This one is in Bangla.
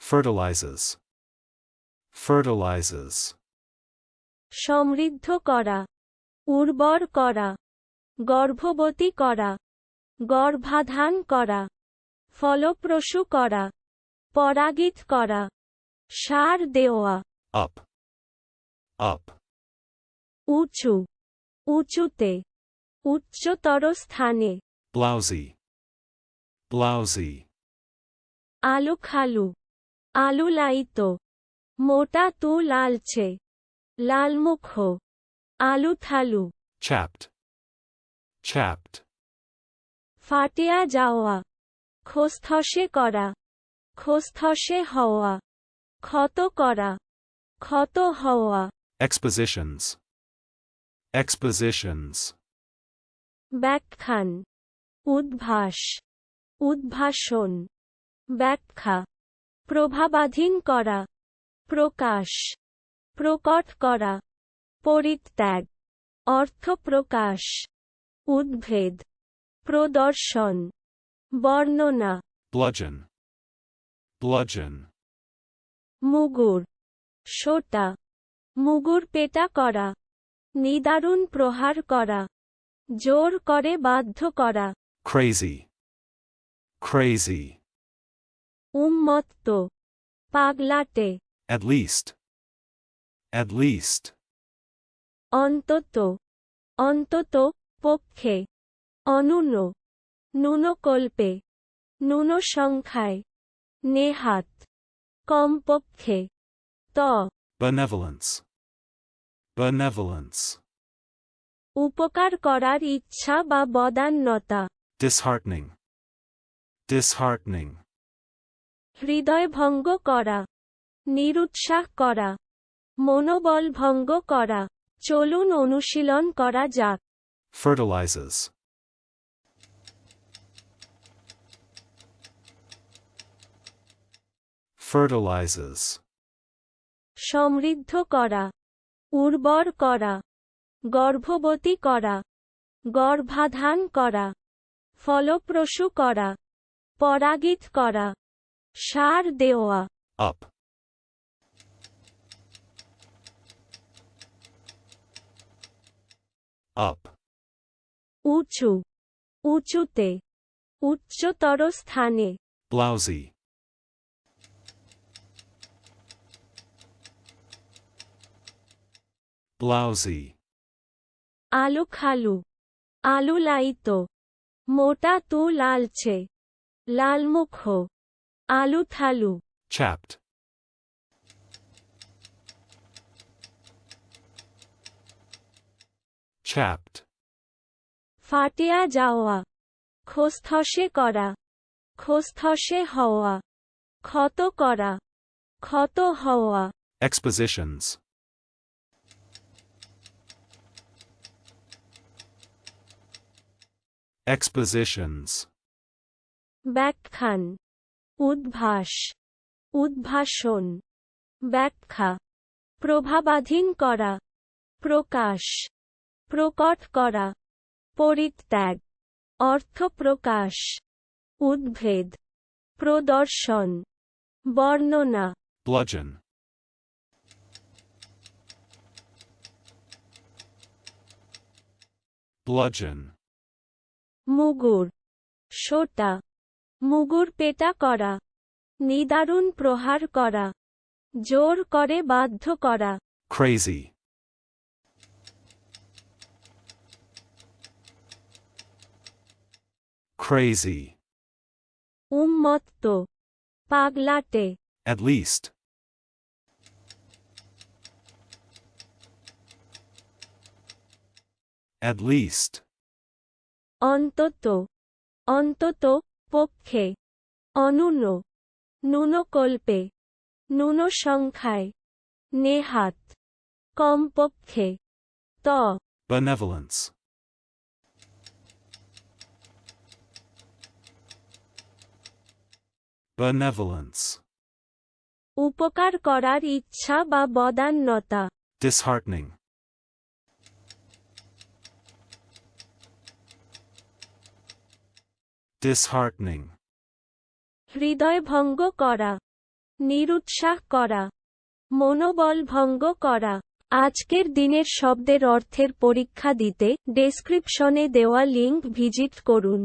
Fertilizes. Fertilizes. সমৃদ্ধ করা, উর্বর করা, গর্ভবতী করা, গর্ভাধান করা, ফলপ্রসূ করা, পরাগিত করা, সার দেওয়া। Up. Up. উঁচু, উঁচুতে, উচ্চতর স্থানে। Blousy. Blousy. আলু খালু, আলু লাইত, মোটা তু লালচে, লালমুখ, আলু থালু। Chapped. Chapped. ফাটিয়া যাওয়া, খসখসে করা, খসখসে হওয়া, ক্ষত করা, ক্ষত হওয়া। Expositions. Expositions. ব্যাখ্যান, উদ্ভাস, উদ্ভাসন, ব্যাখ্যা, প্রভাবাধীন করা, প্রকাশ, প্রকট করা, পরিত্যাগ, অর্থ প্রকাশ, উদ্ভেদ, প্রদর্শন, বর্ণনা। Bludgeon. Bludgeon. মুগুর, সোটা, মুগুর পেটা করা, নিদারুণ প্রহার করা, জোর করে বাধ্য করা। Crazy. Crazy. উন্মত্ত, পাগলাটে। At least. At least. অন্তত, অন্তত, পক্ষে, অনূন, ন্যূনকল্পে, ন্যূন সংখ্যায়, নেহাত, কমপক্ষে। ত Benevolence. Benevolence. উপকার করার ইচ্ছা বা বদান্যতা। Disheartening. Disheartening. হৃদয় ভঙ্গ করা, নিরুৎসাহ করা, মনোবল ভঙ্গ করা। চলুন অনুশীলন করা যাক। Fertilizes. Fertilizes. সমৃদ্ধ করা, উর্বর করা, গর্ভবতী করা, গর্ভাধান করা, ফলপ্রসূ করা, পরাগিত করা, সার দেওয়া। Up. Up. উঁচু, উঁচুতে, উচ্চতর স্থানে। Blousy. Blousy. আলু খালু, আলু লাইত, মোটা তু লালচে, লালমুখ, আলু থালু। Chapped. Chapped. ফাটিয়া যাওয়া, খসখসে করা, খসখসে হওয়া, ক্ষত করা, ক্ষত হওয়া। Expositions. Expositions. ব্যাখ্যান, উদ্ভাস, উদ্ভাসন, ব্যাখ্যা, প্রভাবাধীন করা, প্রকাশ, প্রকট করা, পরিত্যাগ, অর্থ প্রকাশ, উদ্ভেদ, প্রদর্শন, বর্ণনা। Bludgeon. Bludgeon. মুগুর, সোটা, মুগুর পেটা করা, নিদারুণ প্রহার করা, জোর করে বাধ্য করা। Crazy. Crazy. উন্মত্ত, পাগলাটে। At least. At least. অন্তত, অন্তত, পক্ষে, অনূন, ন্যূনকল্পে, ন্যূন সংখ্যায়, নেহাত, কমপক্ষে। ত Benevolence. Benevolence. উপকার করার ইচ্ছা বা বদান্যতা। Disheartening. Disheartening. হৃদয় ভঙ্গ করা, নিরুৎসাহ করা, মনোবল ভঙ্গ করা। আজকের দিনের শব্দের অর্থের পরীক্ষা দিতে ডেসক্রিপশনে দেওয়া লিঙ্ক ভিজিট করুন।